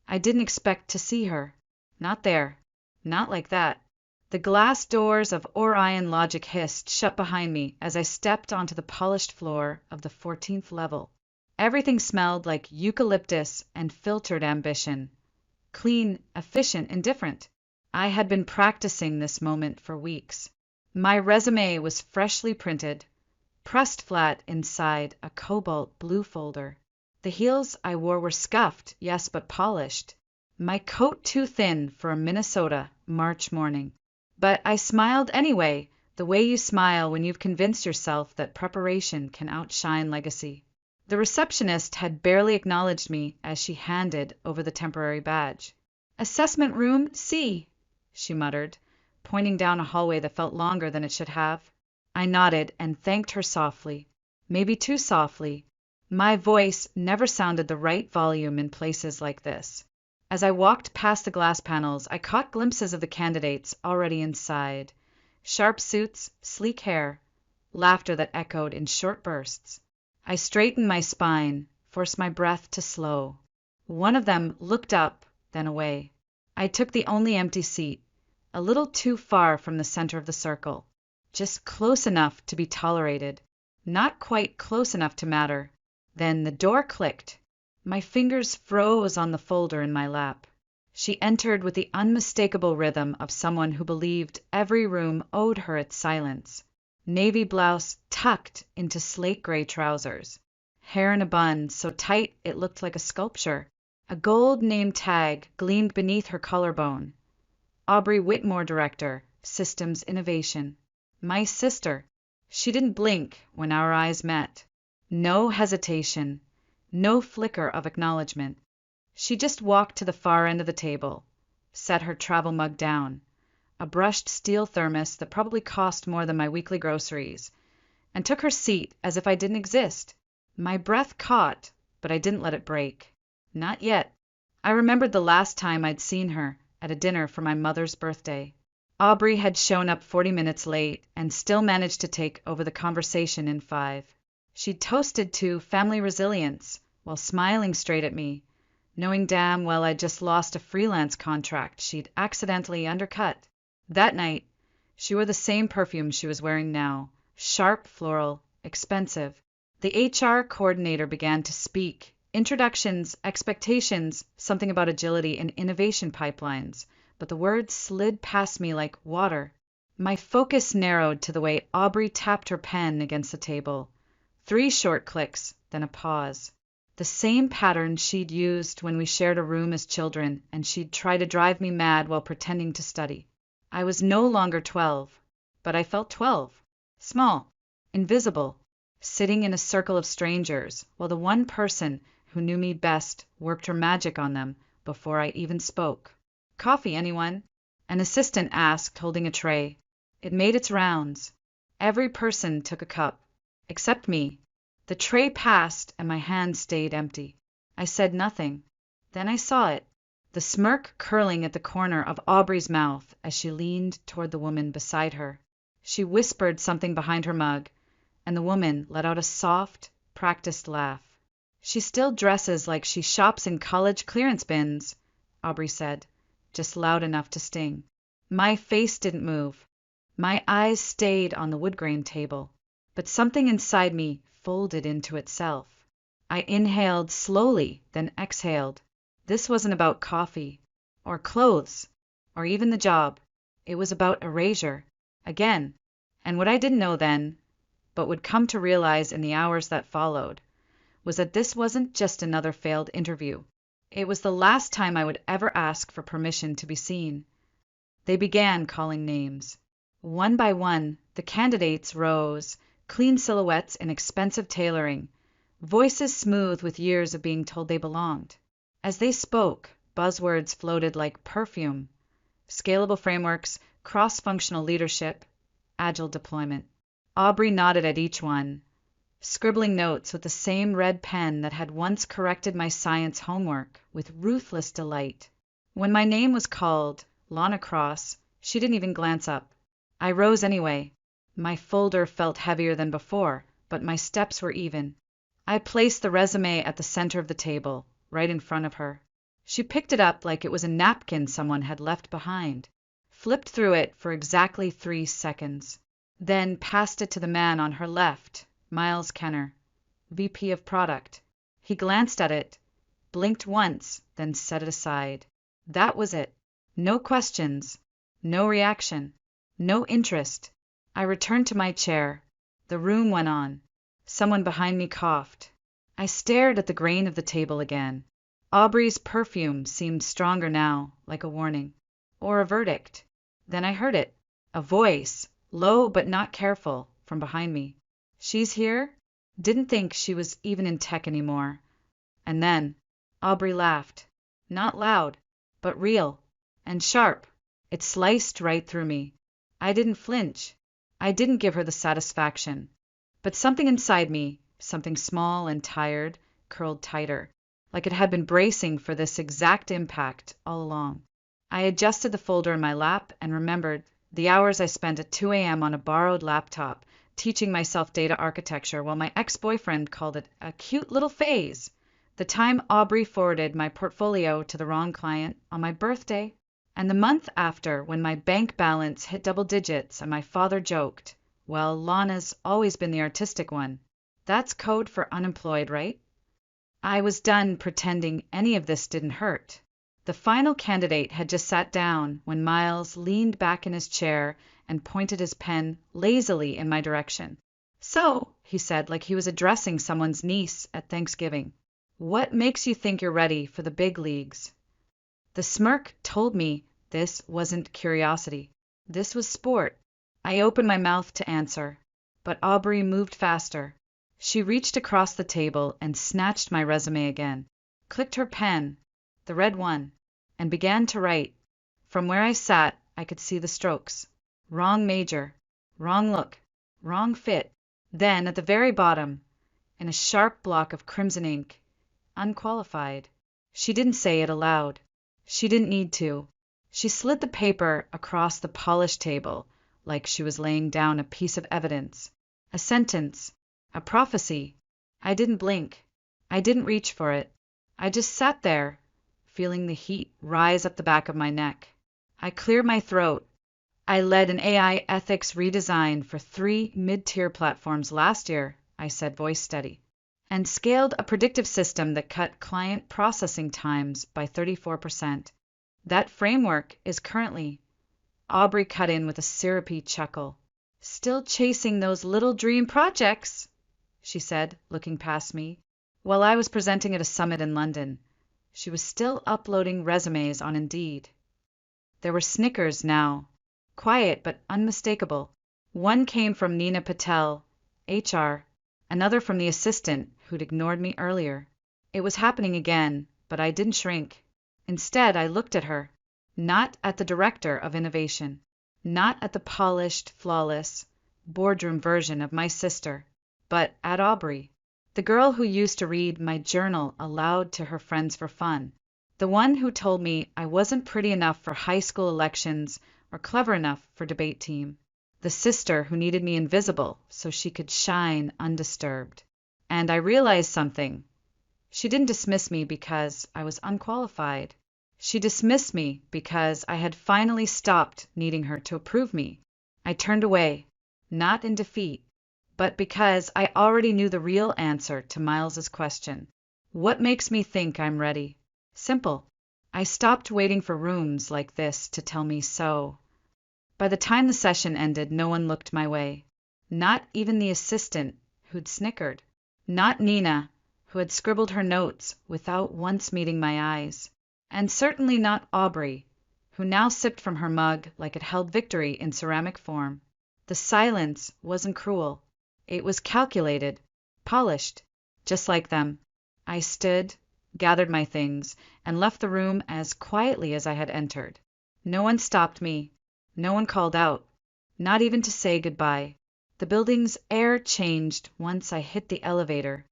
I didn't expect to see her. Not there. Not like that. The glass doors of Orion Logic hissed shut behind me as I stepped onto the polished floor of the 14th level. Everything smelled like eucalyptus and filtered ambition. Clean, efficient, and different. I had been practicing this moment for weeks. My resume was freshly printed, pressed flat inside a cobalt blue folder. The heels I wore were scuffed, yes, but polished. My coat too thin for a Minnesota March morning. But I smiled anyway, the way you smile when you've convinced yourself that preparation can outshine legacy. The receptionist had barely acknowledged me as she handed over the temporary badge. "Assessment room C," she muttered, pointing down a hallway that felt longer than it should have. I nodded and thanked her softly, maybe too softly. My voice never sounded the right volume in places like this. As I walked past the glass panels, I caught glimpses of the candidates already inside. Sharp suits, sleek hair, laughter that echoed in short bursts. I straightened my spine, forced my breath to slow. One of them looked up, then away. I took the only empty seat, a little too far from the center of the circle, just close enough to be tolerated, not quite close enough to matter. Then the door clicked. My fingers froze on the folder in my lap. She entered with the unmistakable rhythm of someone who believed every room owed her its silence. Navy blouse tucked into slate gray trousers. Hair in a bun so tight it looked like a sculpture. A gold name tag gleamed beneath her collarbone. Aubrey Whitmore, Director, Systems Innovation. My sister. She didn't blink when our eyes met. No hesitation. No flicker of acknowledgement. She just walked to the far end of the table, set her travel mug down, a brushed steel thermos that probably cost more than my weekly groceries, and took her seat as if I didn't exist. My breath caught, but I didn't let it break. Not yet. I remembered the last time I'd seen her, at a dinner for my mother's birthday. Aubrey had shown up 40 minutes late and still managed to take over the conversation in 5. She toasted to family resilience while smiling straight at me, knowing damn well I'd just lost a freelance contract she'd accidentally undercut. That night, she wore the same perfume she was wearing now, sharp floral, expensive. The HR coordinator began to speak. Introductions, expectations, something about agility and innovation pipelines, but the words slid past me like water. My focus narrowed to the way Aubrey tapped her pen against the table. 3 short clicks, then a pause. The same pattern she'd used when we shared a room as children, and she'd try to drive me mad while pretending to study. I was no longer 12, but I felt 12. Small, invisible, sitting in a circle of strangers, while the one person who knew me best worked her magic on them before I even spoke. "Coffee, anyone?" An assistant asked, holding a tray. It made its rounds. Every person took a cup. Except me. The tray passed, and my hand stayed empty. I said nothing. Then I saw it, the smirk curling at the corner of Aubrey's mouth as she leaned toward the woman beside her. She whispered something behind her mug, and the woman let out a soft, practiced laugh. "She still dresses like she shops in college clearance bins," Aubrey said, just loud enough to sting. My face didn't move. My eyes stayed on the wood grain table. But something inside me folded into itself. I inhaled slowly, then exhaled. This wasn't about coffee, or clothes, or even the job. It was about erasure, again. And what I didn't know then, but would come to realize in the hours that followed, was that this wasn't just another failed interview. It was the last time I would ever ask for permission to be seen. They began calling names. One by one, the candidates rose, clean silhouettes in expensive tailoring, voices smooth with years of being told they belonged. As they spoke, buzzwords floated like perfume: scalable frameworks, cross-functional leadership, agile deployment. Aubrey nodded at each one, scribbling notes with the same red pen that had once corrected my science homework with ruthless delight. When my name was called, Lana Cross, she didn't even glance up. I rose anyway. My folder felt heavier than before, but my steps were even. I placed the resume at the center of the table, right in front of her. She picked it up like it was a napkin someone had left behind, flipped through it for exactly 3 seconds, then passed it to the man on her left, Miles Kenner, VP of Product. He glanced at it, blinked once, then set it aside. That was it. No questions, no reaction, no interest. I returned to my chair. The room went on. Someone behind me coughed. I stared at the grain of the table again. Aubrey's perfume seemed stronger now, like a warning. Or a verdict. Then I heard it. A voice, low but not careful, from behind me. She's here? Didn't think she was even in tech anymore. And then Aubrey laughed. Not loud, but real. And sharp. It sliced right through me. I didn't flinch. I didn't give her the satisfaction. But something inside me, something small and tired, curled tighter, like it had been bracing for this exact impact all along. I adjusted the folder in my lap and remembered the hours I spent at 2 a.m. on a borrowed laptop, teaching myself data architecture while my ex-boyfriend called it a cute little phase. The time Aubrey forwarded my portfolio to the wrong client on my birthday. And the month after, when my bank balance hit double digits and my father joked, well, Lana's always been the artistic one. That's code for unemployed, right? I was done pretending any of this didn't hurt. The final candidate had just sat down when Miles leaned back in his chair and pointed his pen lazily in my direction. So, he said, like he was addressing someone's niece at Thanksgiving, what makes you think you're ready for the big leagues? The smirk told me this wasn't curiosity. This was sport. I opened my mouth to answer, but Aubrey moved faster. She reached across the table and snatched my resume again, clicked her pen, the red one, and began to write. From where I sat, I could see the strokes. Wrong major, wrong look, wrong fit. Then, at the very bottom, in a sharp block of crimson ink, unqualified. She didn't say it aloud. She didn't need to. She slid the paper across the polished table, like she was laying down a piece of evidence, a sentence, a prophecy. I didn't blink. I didn't reach for it. I just sat there, feeling the heat rise up the back of my neck. I cleared my throat. I led an AI ethics redesign for 3 mid-tier platforms last year, I said, voice steady, and scaled a predictive system that cut client processing times by 34%. That framework is currently, Aubrey cut in with a syrupy chuckle, still chasing those little dream projects, she said, looking past me. While I was presenting at a summit in London, she was still uploading resumes on Indeed. There were snickers now, quiet but unmistakable. One came from Nina Patel, HR, another from the assistant who'd ignored me earlier. It was happening again, but I didn't shrink. Instead, I looked at her, not at the director of innovation, not at the polished, flawless, boardroom version of my sister, but at Aubrey, the girl who used to read my journal aloud to her friends for fun, the one who told me I wasn't pretty enough for high school elections or clever enough for debate team, the sister who needed me invisible so she could shine undisturbed. And I realized something. She didn't dismiss me because I was unqualified. She dismissed me because I had finally stopped needing her to approve me. I turned away, not in defeat, but because I already knew the real answer to Miles's question. What makes me think I'm ready? Simple. I stopped waiting for rooms like this to tell me so. By the time the session ended, no one looked my way. Not even the assistant, who'd snickered. Not Nina, who had scribbled her notes without once meeting my eyes. And certainly not Aubrey, who now sipped from her mug like it held victory in ceramic form. The silence wasn't cruel. It was calculated, polished, just like them. I stood, gathered my things, and left the room as quietly as I had entered. No one stopped me. No one called out, not even to say goodbye. The building's air changed once I hit the elevator.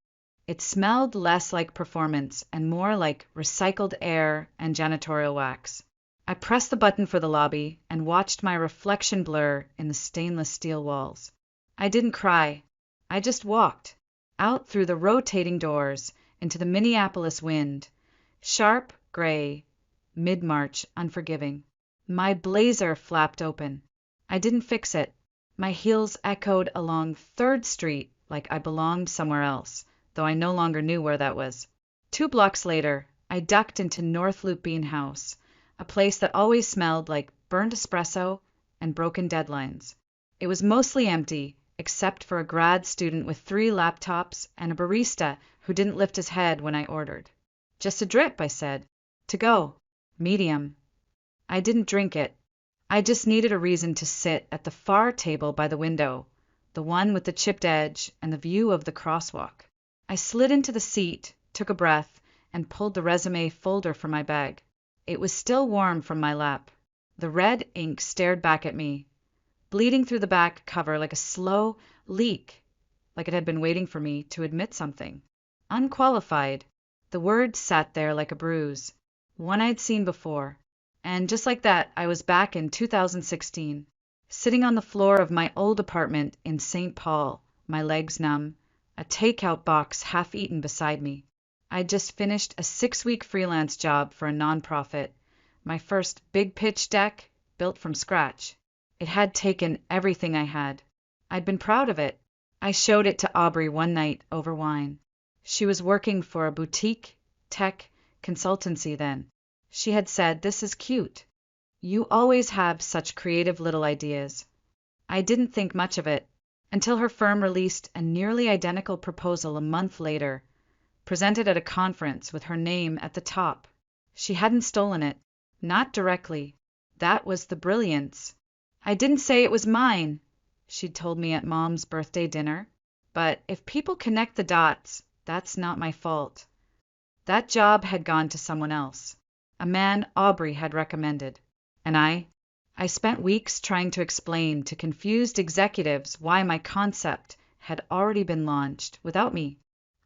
It smelled less like performance and more like recycled air and janitorial wax. I pressed the button for the lobby and watched my reflection blur in the stainless steel walls. I didn't cry. I just walked, out through the rotating doors, into the Minneapolis wind. Sharp, gray, mid-March, unforgiving. My blazer flapped open. I didn't fix it. My heels echoed along 3rd Street like I belonged somewhere else, though I no longer knew where that was. 2 blocks later, I ducked into North Loop Bean House, a place that always smelled like burned espresso and broken deadlines. It was mostly empty, except for a grad student with 3 laptops and a barista who didn't lift his head when I ordered. Just a drip, I said. To go. Medium. I didn't drink it. I just needed a reason to sit at the far table by the window, the one with the chipped edge and the view of the crosswalk. I slid into the seat, took a breath, and pulled the resume folder from my bag. It was still warm from my lap. The red ink stared back at me, bleeding through the back cover like a slow leak, like it had been waiting for me to admit something. Unqualified. The word sat there like a bruise, one I'd seen before. And just like that, I was back in 2016, sitting on the floor of my old apartment in St. Paul, my legs numb, a takeout box half-eaten beside me. I'd just finished a 6-week freelance job for a nonprofit, my first big pitch deck built from scratch. It had taken everything I had. I'd been proud of it. I showed it to Aubrey one night over wine. She was working for a boutique tech consultancy then. She had said, "This is cute. You always have such creative little ideas." I didn't think much of it until her firm released a nearly identical proposal a month later, presented at a conference with her name at the top. She hadn't stolen it. Not directly. That was the brilliance. I didn't say it was mine, she'd told me at Mom's birthday dinner. But if people connect the dots, that's not my fault. That job had gone to someone else. A man Aubrey had recommended. And I spent weeks trying to explain to confused executives why my concept had already been launched without me.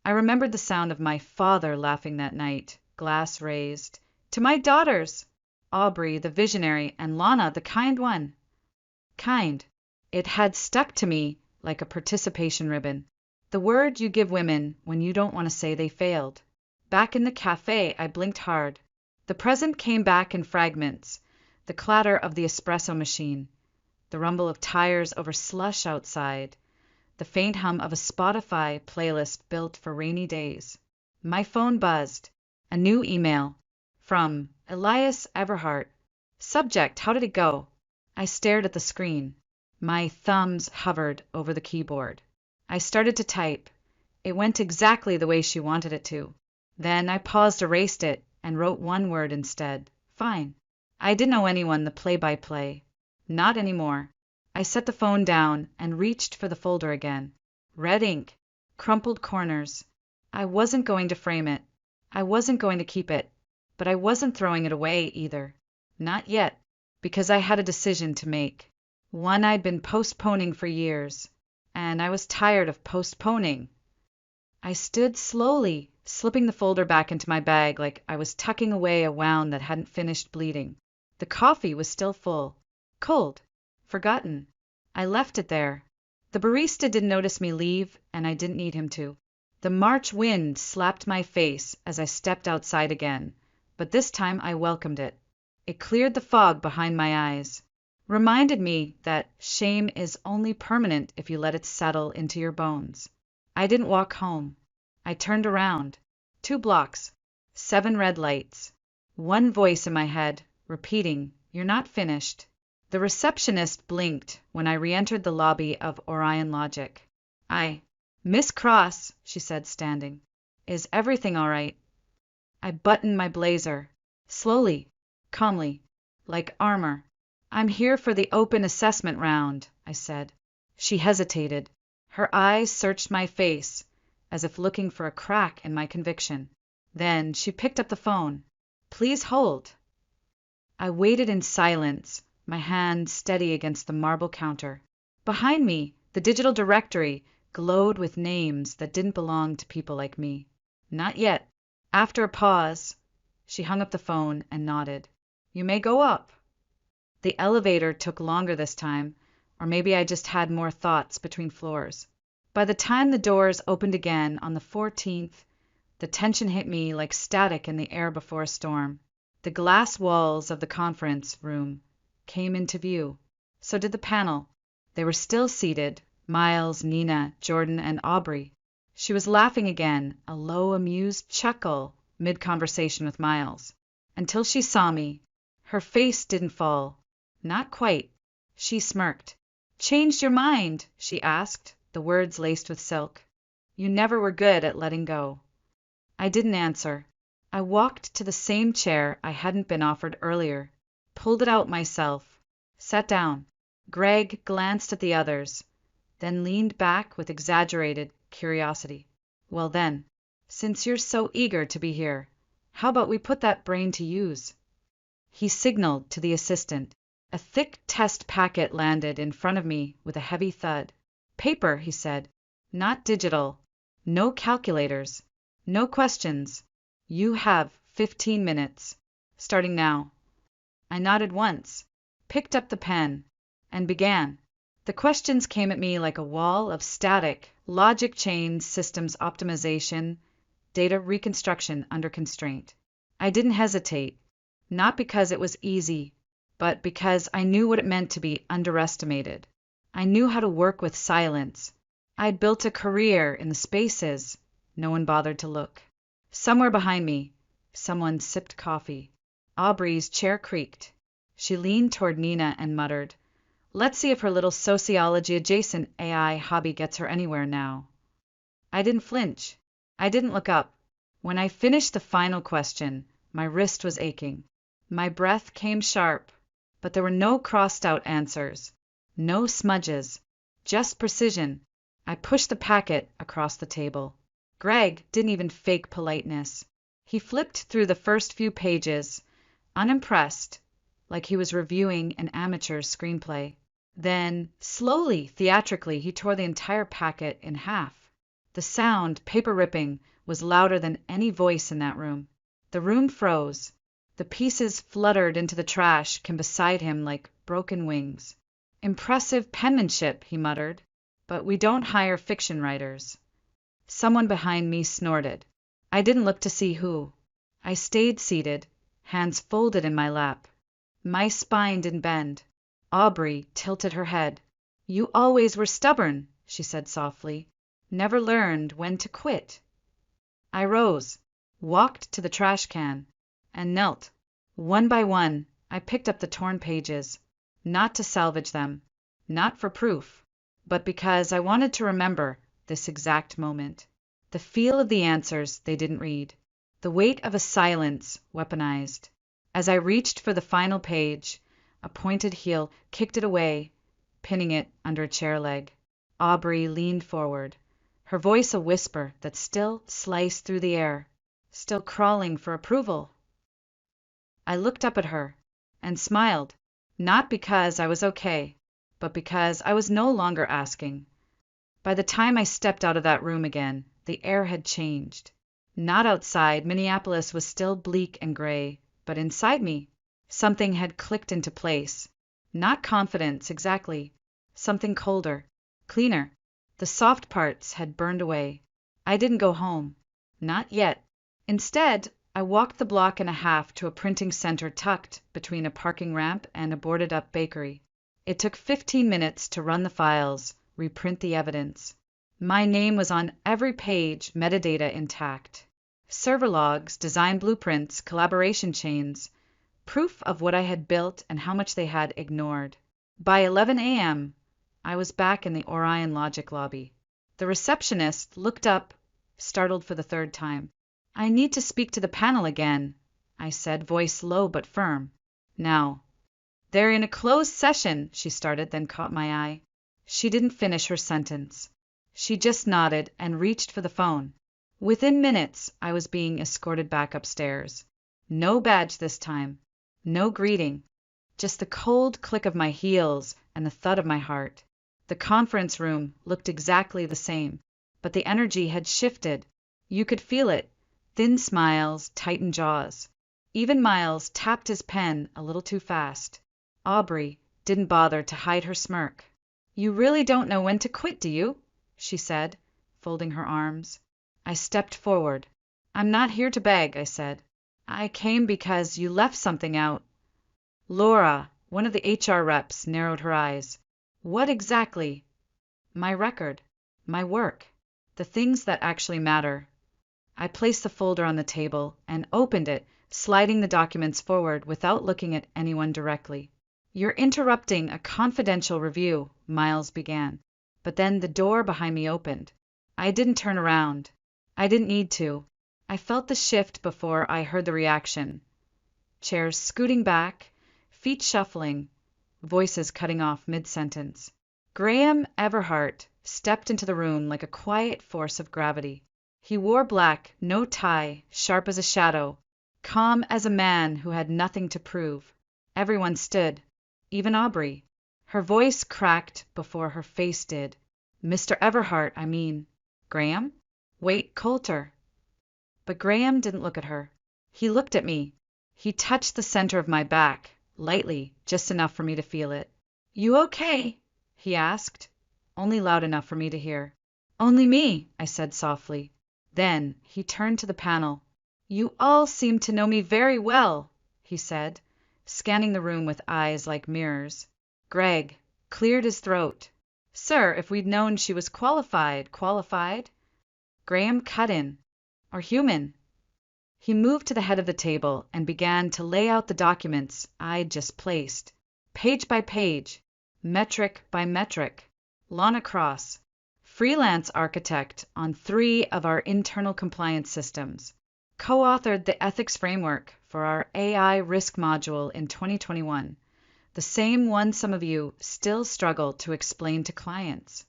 I remembered the sound of my father laughing that night, glass raised. To my daughters! Aubrey, the visionary, and Lana, the kind one. Kind. It had stuck to me like a participation ribbon. The word you give women when you don't want to say they failed. Back in the cafe, I blinked hard. The present came back in fragments, the clatter of the espresso machine, the rumble of tires over slush outside, the faint hum of a Spotify playlist built for rainy days. My phone buzzed. A new email. From Elias Everhart. Subject, how did it go? I stared at the screen. My thumbs hovered over the keyboard. I started to type. It went exactly the way she wanted it to. Then I paused, erased it, and wrote one word instead. Fine. I didn't owe anyone the play-by-play. Not anymore. I set the phone down and reached for the folder again. Red ink. Crumpled corners. I wasn't going to frame it. I wasn't going to keep it. But I wasn't throwing it away either. Not yet. Because I had a decision to make. One I'd been postponing for years. And I was tired of postponing. I stood slowly, slipping the folder back into my bag like I was tucking away a wound that hadn't finished bleeding. The coffee was still full. Cold. Forgotten. I left it there. The barista didn't notice me leave, and I didn't need him to. The March wind slapped my face as I stepped outside again, but this time I welcomed it. It cleared the fog behind my eyes, reminded me that shame is only permanent if you let it settle into your bones. I didn't walk home. I turned around. 2 blocks. 7 red lights. One voice in my head, repeating, "You're not finished." The receptionist blinked when I re-entered the lobby of Orion Logic. Miss Cross, she said, standing. "Is everything all right?" I buttoned my blazer. Slowly, calmly, like armor. "I'm here for the open assessment round," I said. She hesitated. Her eyes searched my face, as if looking for a crack in my conviction. Then she picked up the phone. "Please hold." I waited in silence, my hand steady against the marble counter. Behind me, the digital directory glowed with names that didn't belong to people like me. Not yet. After a pause, she hung up the phone and nodded. "You may go up." The elevator took longer this time, or maybe I just had more thoughts between floors. By the time the doors opened again on the 14th, The tension hit me like static in the air before a storm. The glass walls of the conference room came into view. So did the panel. They were still seated, Miles, Nina, Jordan, and Aubrey. She was laughing again, a low, amused chuckle mid-conversation with Miles. Until she saw me. Her face didn't fall. Not quite. She smirked. "Changed your mind?" she asked, the words laced with silk. "You never were good at letting go." I didn't answer. I walked to the same chair I hadn't been offered earlier, pulled it out myself, sat down. Greg glanced at the others, then leaned back with exaggerated curiosity. "Well then, since you're so eager to be here, how about we put that brain to use?" He signaled to the assistant. A thick test packet landed in front of me with a heavy thud. "Paper," he said. "Not digital. No calculators. No questions. You have 15 minutes. Starting now." I nodded once, picked up the pen, and began. The questions came at me like a wall of static, logic chains, systems optimization, data reconstruction under constraint. I didn't hesitate, not because it was easy, but because I knew what it meant to be underestimated. I knew how to work with silence. I'd built a career in the spaces no one bothered to look. Somewhere behind me, someone sipped coffee. Aubrey's chair creaked. She leaned toward Nina and muttered, "Let's see if her little sociology-adjacent AI hobby gets her anywhere now." I didn't flinch. I didn't look up. When I finished the final question, my wrist was aching. My breath came sharp, but there were no crossed-out answers, no smudges, just precision. I pushed the packet across the table. Greg didn't even fake politeness. He flipped through the first few pages, unimpressed, like he was reviewing an amateur's screenplay. Then, slowly, theatrically, he tore the entire packet in half. The sound, paper ripping, was louder than any voice in that room. The room froze. The pieces fluttered into the trash can beside him like broken wings. "Impressive penmanship," he muttered, "but we don't hire fiction writers." Someone behind me snorted. I didn't look to see who. I stayed seated, hands folded in my lap. My spine didn't bend. Aubrey tilted her head. "You always were stubborn," she said softly. "Never learned when to quit." I rose, walked to the trash can, and knelt. One by one, I picked up the torn pages, not to salvage them, not for proof, but because I wanted to remember this exact moment. The feel of the answers they didn't read. The weight of a silence weaponized. As I reached for the final page, a pointed heel kicked it away, pinning it under a chair leg. Aubrey leaned forward, her voice a whisper that still sliced through the air, still crawling for approval. I looked up at her and smiled, not because I was okay, but because I was no longer asking. By the time I stepped out of that room again, the air had changed. Not outside, Minneapolis was still bleak and gray, but inside me, something had clicked into place. Not confidence, exactly. Something colder, cleaner. The soft parts had burned away. I didn't go home. Not yet. Instead, I walked the block and a half to a printing center tucked between a parking ramp and a boarded-up bakery. It took 15 minutes to run the files, reprint the evidence. My name was on every page, metadata intact. Server logs, design blueprints, collaboration chains, proof of what I had built and how much they had ignored. By 11 a.m., I was back in the Orion Logic lobby. The receptionist looked up, startled for the third time. "I need to speak to the panel again," I said, voice low but firm. "Now." "They're in a closed session," she started, then caught my eye. She didn't finish her sentence. She just nodded and reached for the phone. Within minutes, I was being escorted back upstairs. No badge this time. No greeting. Just the cold click of my heels and the thud of my heart. The conference room looked exactly the same, but the energy had shifted. You could feel it. Thin smiles, tightened jaws. Even Miles tapped his pen a little too fast. Aubrey didn't bother to hide her smirk. "You really don't know when to quit, do you?" she said, folding her arms. I stepped forward. I'm not here to beg, I said. I came because you left something out. Laura, one of the HR reps, narrowed her eyes. What exactly? My record. My work. The things that actually matter. I placed the folder on the table and opened it, sliding the documents forward without looking at anyone directly. You're interrupting a confidential review, Miles began. But then the door behind me opened. I didn't turn around. I didn't need to. I felt the shift before I heard the reaction. Chairs scooting back, feet shuffling, voices cutting off mid-sentence. Graham Everhart stepped into the room like a quiet force of gravity. He wore black, no tie, sharp as a shadow, calm as a man who had nothing to prove. Everyone stood, even Aubrey. Her voice cracked before her face did. Mr. Everhart, I mean. Graham? Wait, Coulter. But Graham didn't look at her. He looked at me. He touched the center of my back, lightly, just enough for me to feel it. You okay? He asked, only loud enough for me to hear. Only me, I said softly. Then he turned to the panel. You all seem to know me very well, he said, scanning the room with eyes like mirrors. Greg cleared his throat. Sir, if we'd known she was qualified. Graham cut in. Or human. He moved to the head of the table and began to lay out the documents I'd just placed, page by page, metric by metric. Lana Cross, freelance architect on 3 of our internal compliance systems, co-authored the ethics framework for our AI risk module in 2021, the same one some of you still struggle to explain to clients.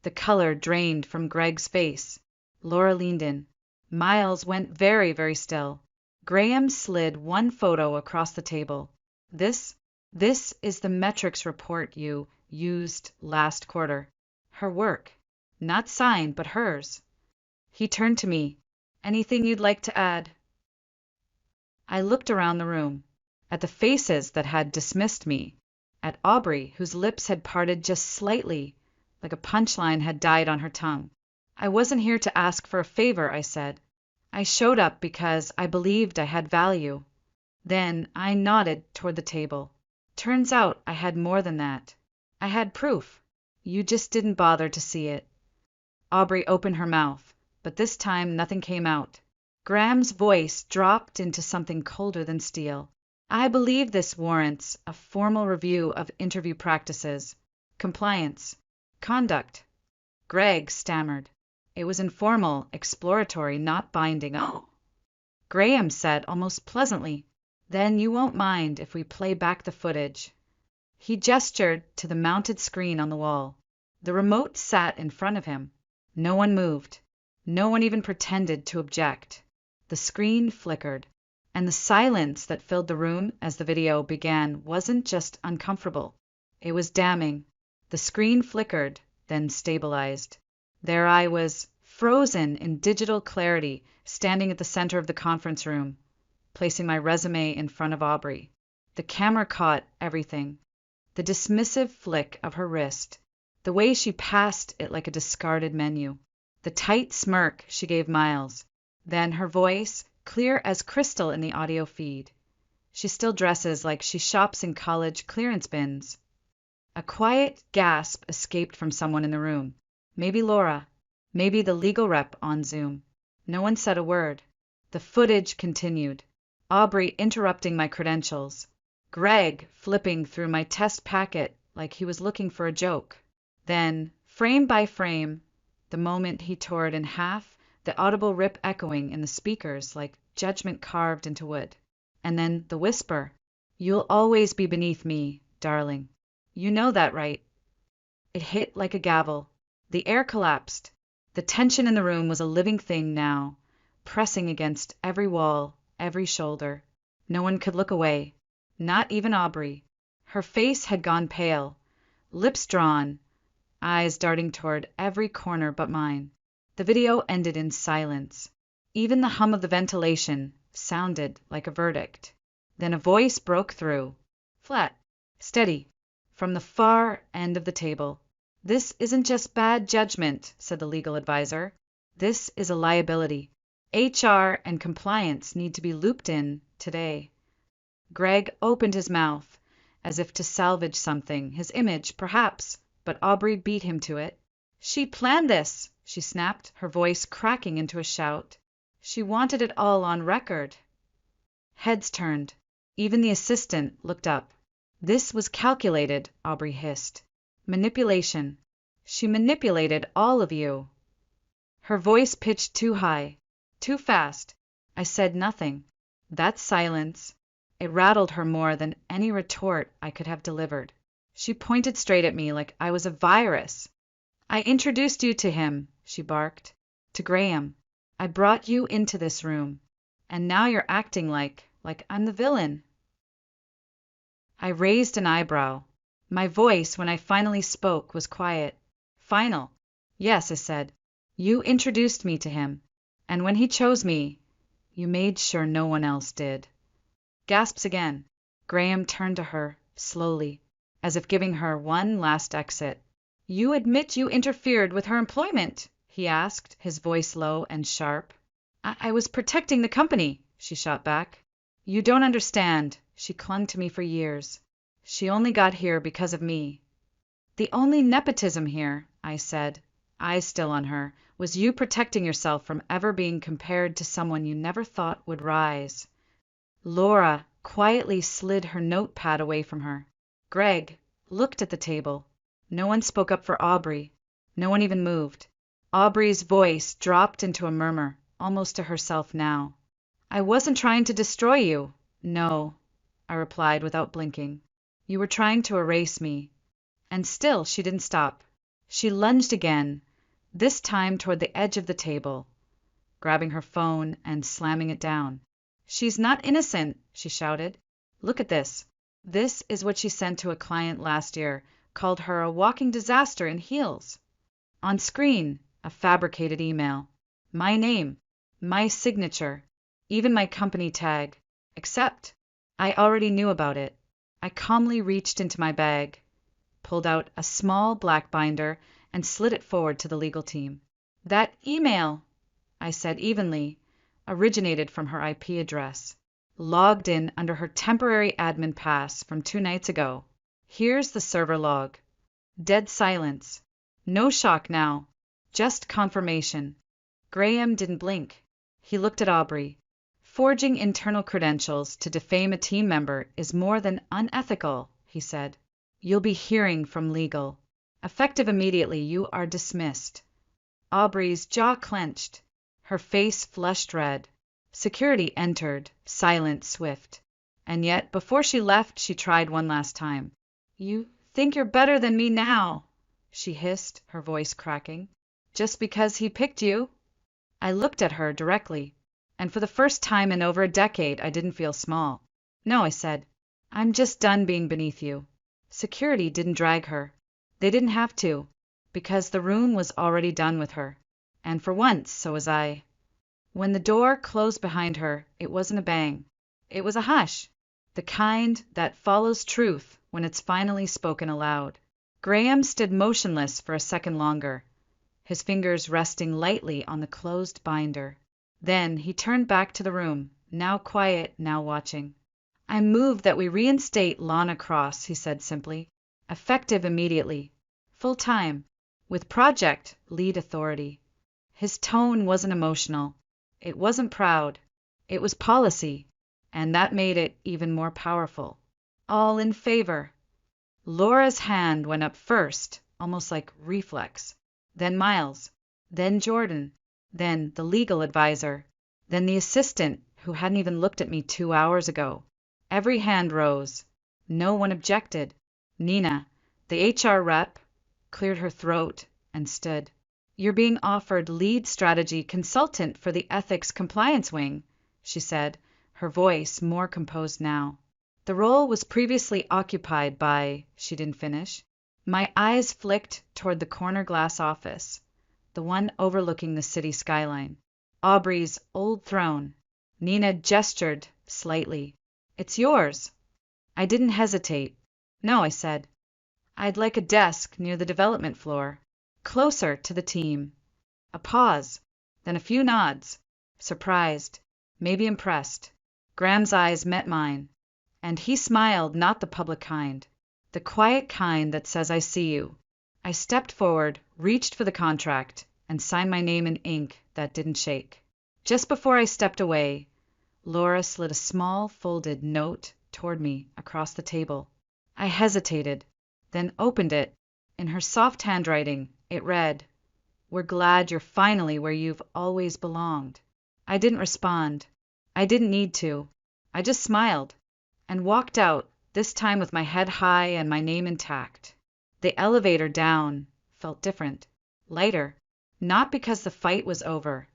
The color drained from Greg's face. Laura leaned in. Miles went very, very still. Graham slid one photo across the table. This is the metrics report you used last quarter. Her work. Not signed, but hers. He turned to me. Anything you'd like to add? I looked around the room, at the faces that had dismissed me, at Aubrey, whose lips had parted just slightly, like a punchline had died on her tongue. I wasn't here to ask for a favor, I said. I showed up because I believed I had value. Then I nodded toward the table. Turns out I had more than that. I had proof. You just didn't bother to see it. Aubrey opened her mouth, but this time nothing came out. Graham's voice dropped into something colder than steel. I believe this warrants a formal review of interview practices, compliance, conduct. Greg stammered. It was informal, exploratory, not binding. Oh. Graham said almost pleasantly, then you won't mind if we play back the footage. He gestured to the mounted screen on the wall. The remote sat in front of him. No one moved. No one even pretended to object. The screen flickered, and the silence that filled the room as the video began wasn't just uncomfortable. It was damning. The screen flickered, then stabilized. There I was, frozen in digital clarity, standing at the center of the conference room, placing my resume in front of Aubrey. The camera caught everything. The dismissive flick of her wrist, the way she passed it like a discarded menu, the tight smirk she gave Miles, then her voice, clear as crystal in the audio feed. She still dresses like she shops in college clearance bins. A quiet gasp escaped from someone in the room. Maybe Laura, maybe the legal rep on Zoom. No one said a word. The footage continued. Aubrey interrupting my credentials. Greg flipping through my test packet like he was looking for a joke. Then, frame by frame, the moment he tore it in half, the audible rip echoing in the speakers like judgment carved into wood. And then the whisper. You'll always be beneath me, darling. You know that, right? It hit like a gavel. The air collapsed. The tension in the room was a living thing now, pressing against every wall, every shoulder. No one could look away, not even Aubrey. Her face had gone pale, lips drawn, eyes darting toward every corner but mine. The video ended in silence. Even the hum of the ventilation sounded like a verdict. Then a voice broke through, flat, steady, from the far end of the table. This isn't just bad judgment, said the legal advisor. This is a liability. HR and compliance need to be looped in today. Greg opened his mouth, as if to salvage something, his image, perhaps, but Aubrey beat him to it. She planned this, she snapped, her voice cracking into a shout. She wanted it all on record. Heads turned. Even the assistant looked up. This was calculated, Aubrey hissed. Manipulation. She manipulated all of you. Her voice pitched too high, too fast. I said nothing. That silence, it rattled her more than any retort I could have delivered. She pointed straight at me like I was a virus. I introduced you to him, she barked. To Graham. I brought you into this room. And now you're acting like I'm the villain. I raised an eyebrow. My voice, when I finally spoke, was quiet. Final. Yes, I said. You introduced me to him. And when he chose me, you made sure no one else did. Gasps again. Graham turned to her, slowly, as if giving her one last exit. You admit you interfered with her employment? He asked, his voice low and sharp. I was protecting the company, she shot back. You don't understand. She clung to me for years. She only got here because of me. The only nepotism here, I said, eyes still on her, was you protecting yourself from ever being compared to someone you never thought would rise. Laura quietly slid her notepad away from her. Greg looked at the table. No one spoke up for Aubrey. No one even moved. Aubrey's voice dropped into a murmur, almost to herself now. I wasn't trying to destroy you. No, I replied without blinking. You were trying to erase me. And still she didn't stop. She lunged again, this time toward the edge of the table, grabbing her phone and slamming it down. She's not innocent, she shouted. Look at this. This is what she sent to a client last year, called her a walking disaster in heels. On screen, a fabricated email. My name, my signature, even my company tag. Except, I already knew about it. I calmly reached into my bag, pulled out a small black binder, and slid it forward to the legal team. That email, I said evenly, originated from her IP address, logged in under her temporary admin pass from 2 nights ago. Here's the server log. Dead silence. No shock now, just confirmation. Graham didn't blink. He looked at Aubrey. Forging internal credentials to defame a team member is more than unethical, he said. You'll be hearing from legal. Effective immediately, you are dismissed. Aubrey's jaw clenched. Her face flushed red. Security entered, silent, swift. And yet, before she left, she tried one last time. You think you're better than me now, she hissed, her voice cracking. Just because he picked you? I looked at her directly, and for the first time in over a decade, I didn't feel small. No, I said. I'm just done being beneath you. Security didn't drag her. They didn't have to, because the room was already done with her. And for once, so was I. When the door closed behind her, it wasn't a bang. It was a hush, the kind that follows truth when it's finally spoken aloud. Graham stood motionless for a second longer, his fingers resting lightly on the closed binder. Then he turned back to the room, now quiet, now watching. I move that we reinstate Lana Cross, he said simply. Effective immediately. Full time. With project lead authority. His tone wasn't emotional. It wasn't proud. It was policy. And that made it even more powerful. All in favor. Laura's hand went up first, almost like reflex. Then Miles. Then Jordan. Then the legal advisor. Then the assistant, who hadn't even looked at me 2 hours ago. Every hand rose. No one objected. Nina, the HR rep, cleared her throat and stood. You're being offered lead strategy consultant for the ethics compliance wing, she said, her voice more composed now. The role was previously occupied by, she didn't finish. My eyes flicked toward the corner glass office, the one overlooking the city skyline. Aubrey's old throne. Nina gestured slightly. It's yours. I didn't hesitate. No, I said. I'd like a desk near the development floor, closer to the team. A pause, then a few nods. surprised, maybe impressed. Graham's eyes met mine, and he smiled, not the public kind, the quiet kind that says, "I see you." I stepped forward, reached for the contract, and signed my name in ink that didn't shake. Just before I stepped away, Laura slid a small, folded note toward me across the table. I hesitated, then opened it. In her soft handwriting, it read, "We're glad you're finally where you've always belonged." I didn't respond. I didn't need to. I just smiled and walked out, this time with my head high and my name intact. The elevator down felt different, lighter, not because the fight was over,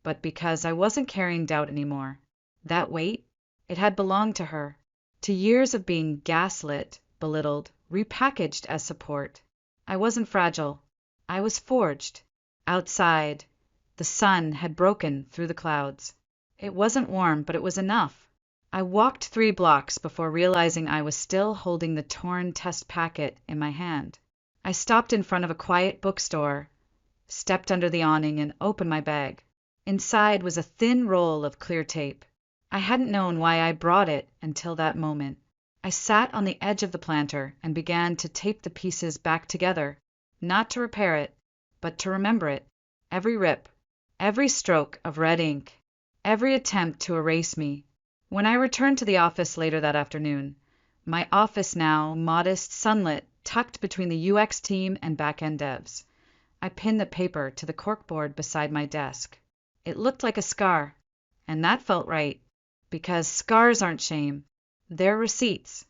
but because I wasn't carrying doubt anymore. That weight, it had belonged to her, to years of being gaslit, belittled, repackaged as support. I wasn't fragile. I was forged. Outside, the sun had broken through the clouds. It wasn't warm, but it was enough. I walked 3 blocks before realizing I was still holding the torn test packet in my hand. I stopped in front of a quiet bookstore, stepped under the awning, and opened my bag. Inside was a thin roll of clear tape. I hadn't known why I brought it until that moment. I sat on the edge of the planter and began to tape the pieces back together, not to repair it, but to remember it. Every rip, every stroke of red ink, every attempt to erase me. When I returned to the office later that afternoon, my office now modest, sunlit, tucked between the UX team and back-end devs, I pinned the paper to the corkboard beside my desk. It looked like a scar, and that felt right, because scars aren't shame. They're receipts.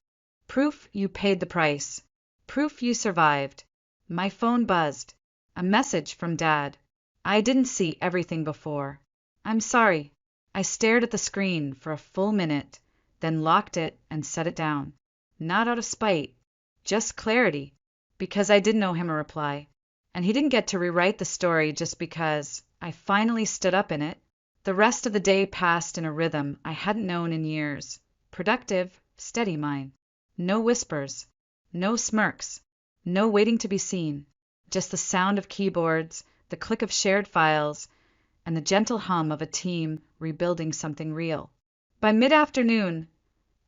Proof you paid the price. Proof you survived. My phone buzzed. A message from Dad. I didn't see everything before. "I'm sorry." I stared at the screen for a full minute, then locked it and set it down. Not out of spite, just clarity, because I didn't owe him a reply. And he didn't get to rewrite the story just because I finally stood up in it. The rest of the day passed in a rhythm I hadn't known in years. Productive, steady mine. No whispers, no smirks, no waiting to be seen. Just the sound of keyboards, the click of shared files, and the gentle hum of a team rebuilding something real. By mid-afternoon,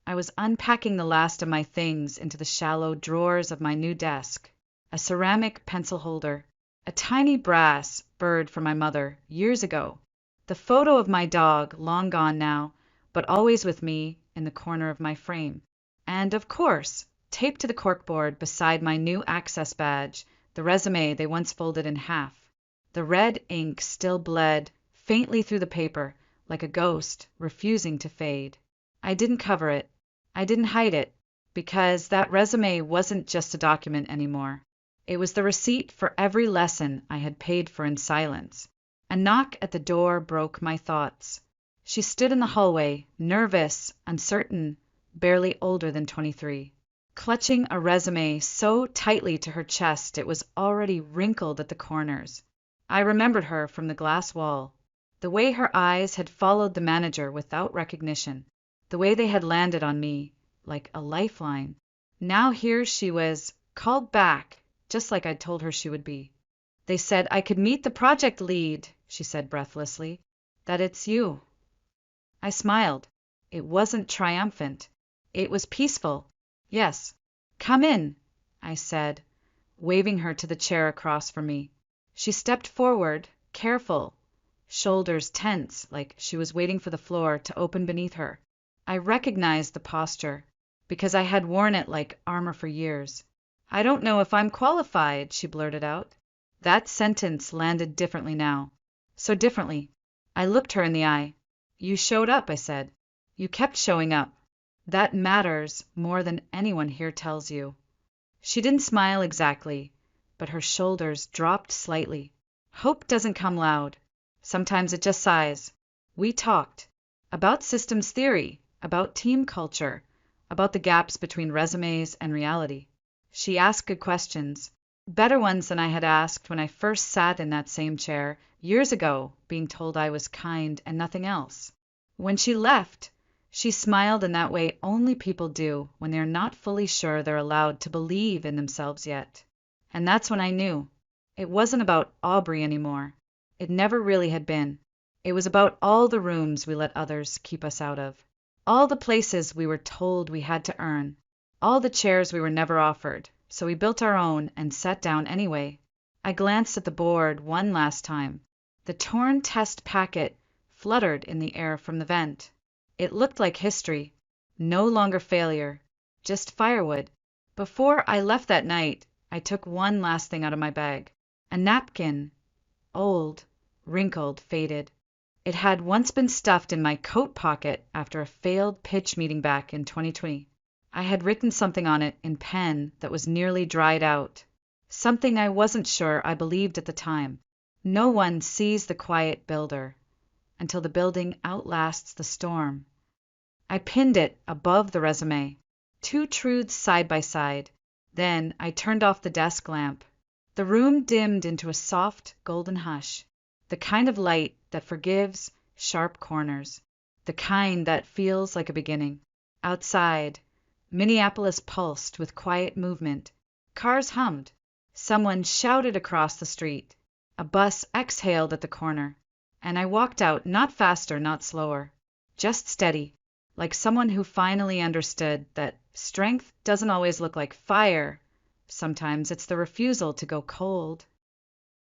I was unpacking the last of my things into the shallow drawers of my new desk. A ceramic pencil holder, a tiny brass bird from my mother years ago, the photo of my dog, long gone now, but always with me in the corner of my frame, and, of course, taped to the corkboard beside my new access badge, the resume they once folded in half. The red ink still bled faintly through the paper, like a ghost refusing to fade. I didn't cover it. I didn't hide it, because that resume wasn't just a document anymore. It was the receipt for every lesson I had paid for in silence. A knock at the door broke my thoughts. She stood in the hallway, nervous, uncertain, barely older than 23, clutching a resume so tightly to her chest it was already wrinkled at the corners. I remembered her from the glass wall, the way her eyes had followed the manager without recognition, the way they had landed on me like a lifeline. Now here she was, called back, just like I'd told her she would be. "They said I could meet the project lead," she said breathlessly. "That it's you." I smiled. It wasn't triumphant. It was peaceful. "Yes. Come in," I said, waving her to the chair across from me. She stepped forward, careful, shoulders tense like she was waiting for the floor to open beneath her. I recognized the posture, because I had worn it like armor for years. "I don't know if I'm qualified," she blurted out. That sentence landed differently now. So differently. I looked her in the eye. "You showed up," I said. "You kept showing up. That matters more than anyone here tells you." She didn't smile exactly, but her shoulders dropped slightly. Hope doesn't come loud. Sometimes it just sighs. We talked. About systems theory, about team culture, about the gaps between resumes and reality. She asked good questions, better ones than I had asked when I first sat in that same chair, years ago, being told I was kind and nothing else. When she left, she smiled in that way only people do when they're not fully sure they're allowed to believe in themselves yet. And that's when I knew. It wasn't about Aubrey anymore. It never really had been. It was about all the rooms we let others keep us out of, all the places we were told we had to earn, all the chairs we were never offered, so we built our own and sat down anyway. I glanced at the board one last time. The torn test packet fluttered in the air from the vent. It looked like history, no longer failure, just firewood. Before I left that night, I took one last thing out of my bag. A napkin, old, wrinkled, faded. It had once been stuffed in my coat pocket after a failed pitch meeting back in 2020. I had written something on it in pen that was nearly dried out. Something I wasn't sure I believed at the time. No one sees the quiet builder until the building outlasts the storm. I pinned it above the resume, two truths side by side. Then I turned off the desk lamp. The room dimmed into a soft, golden hush, the kind of light that forgives sharp corners, the kind that feels like a beginning. Outside, Minneapolis pulsed with quiet movement. Cars hummed. Someone shouted across the street. A bus exhaled at the corner. And I walked out, not faster, not slower, just steady, like someone who finally understood that strength doesn't always look like fire. Sometimes it's the refusal to go cold.